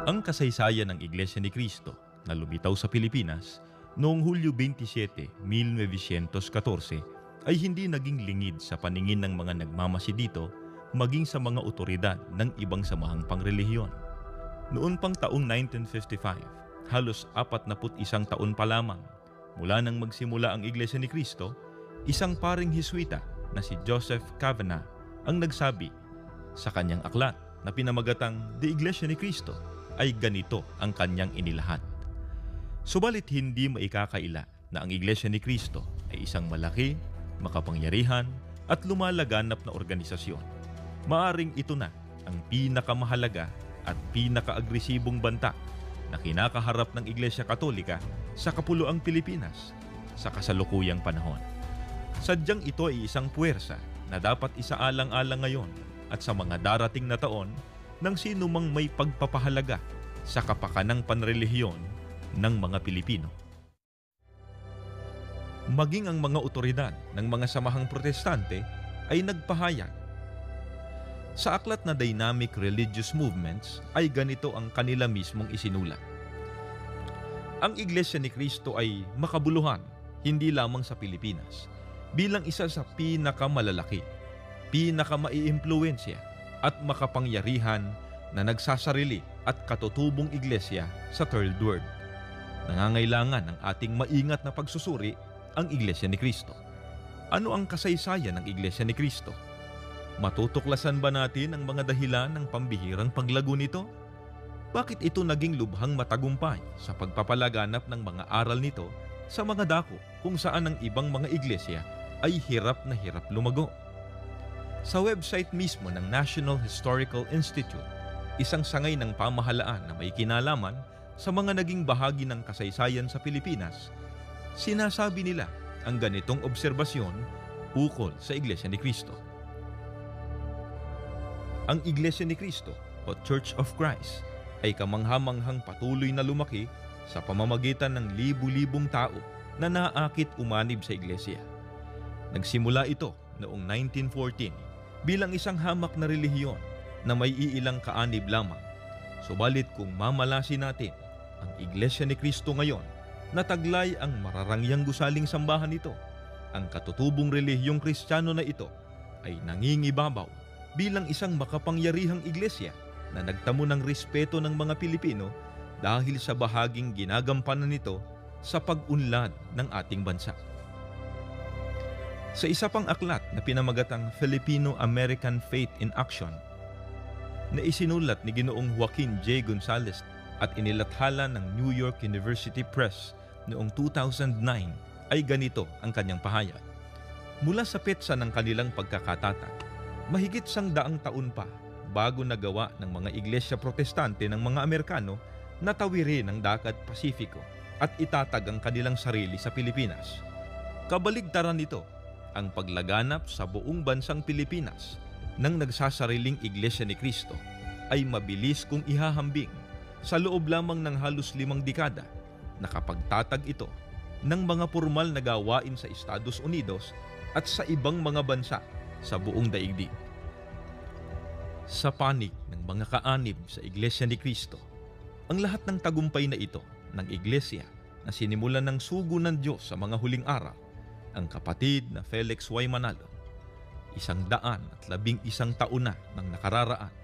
Ang kasaysayan ng Iglesia ni Cristo na lumitaw sa Pilipinas noong Hulyo 27, 1914 ay hindi naging lingid sa paningin ng mga nagmamasid dito maging sa mga otoridad ng ibang samahang pangrelihiyon. Noon pang taong 1955, halos 41 taon pa lamang mula nang magsimula ang Iglesia ni Cristo, isang paring Heswita na si Joseph Cavanagh ang nagsabi sa kanyang aklat na pinamagatang The Iglesia ni Cristo ay ganito ang kanyang inilahad. Subalit hindi maikakaila na ang Iglesia ni Cristo ay isang malaki, makapangyarihan at lumalaganap na organisasyon. Maaring ito na ang pinakamahalaga at pinakaagresibong banta na kinakaharap ng Iglesia Katolika sa kapuluang Pilipinas sa kasalukuyang panahon. Sadyang ito ay isang puwersa na dapat isaalang-alang ngayon at sa mga darating na taon ng sinumang may pagpapahalaga sa kapakanang panrelihiyon ng mga Pilipino. Maging ang mga otoridad ng mga samahang protestante ay nagpahayag. Sa aklat na Dynamic Religious Movements ay ganito ang kanila mismong isinulat. Ang Iglesia ni Cristo ay makabuluhan hindi lamang sa Pilipinas bilang isa sa pinakamalalaki, pinakamaiimpluwensya at makapangyarihan na nagsasarili at katutubong iglesia sa Third World. Nangangailangan ng ating maingat na pagsusuri ang Iglesia ni Cristo. Ano ang kasaysayan ng Iglesia ni Cristo? Matutuklasan ba natin ang mga dahilan ng pambihirang paglago nito? Bakit ito naging lubhang matagumpay sa pagpapalaganap ng mga aral nito sa mga dako kung saan ang ibang mga iglesia ay hirap na hirap lumago? Sa website mismo ng National Historical Institute, isang sangay ng pamahalaan na may kinalaman sa mga naging bahagi ng kasaysayan sa Pilipinas, sinasabi nila ang ganitong obserbasyon ukol sa Iglesia ni Cristo. Ang Iglesia ni Cristo o Church of Christ ay kamanghamanghang patuloy na lumaki sa pamamagitan ng libu-libong tao na naakit umanib sa iglesia. Nagsimula ito noong 1914 bilang isang hamak na relihiyon na may iilang kaanib lamang. Subalit kung mamalasin natin ang Iglesia ni Cristo ngayon na taglay ang mararangyang gusaling sambahan nito, ang katutubong relihiyong Kristiyano na ito ay nangingibabaw bilang isang makapangyarihang iglesia na nagtamo ng respeto ng mga Pilipino dahil sa bahaging ginagampanan nito sa pag-unlad ng ating bansa. Sa isa pang aklat na pinamagatang Filipino-American Faith in Action na isinulat ni Ginoong Joaquin J. Gonzalez at inilathala ng New York University Press noong 2009 ay ganito ang kanyang pahayag. Mula sa petsa ng kanilang pagkakatatag, mahigit 100 taon pa bago nagawa ng mga iglesia protestante ng mga Amerikano na tawirin ang dagat Pasifiko at itatag ang kanilang sarili sa Pilipinas. Kabaligtaran nito ang paglaganap sa buong bansang Pilipinas ng nagsasariling Iglesia ni Cristo ay mabilis kong ihahambing sa loob lamang ng halos 5 dekada na kapagtatag ito ng mga formal na gawain sa Estados Unidos at sa ibang mga bansa sa buong daigdig. Sa panig ng mga kaanib sa Iglesia ni Cristo, ang lahat ng tagumpay na ito ng Iglesia na sinimulan ng sugo ng Diyos sa mga huling araw, ang kapatid na Felix Y. Manalo, 111 taon na ng nakararaan,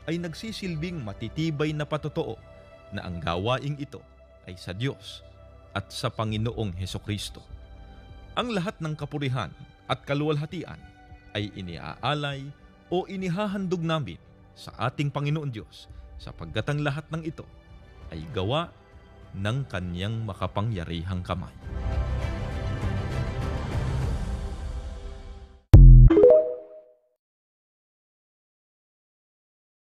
ay nagsisilbing matitibay na patotoo na ang gawaing ito ay sa Diyos at sa Panginoong Hesukristo. Ang lahat ng kapurihan at kaluwalhatian ay iniaalay o inihahandog namin sa ating Panginoon Diyos sapagkat ang lahat ng ito ay gawa ng kanyang makapangyarihang kamay.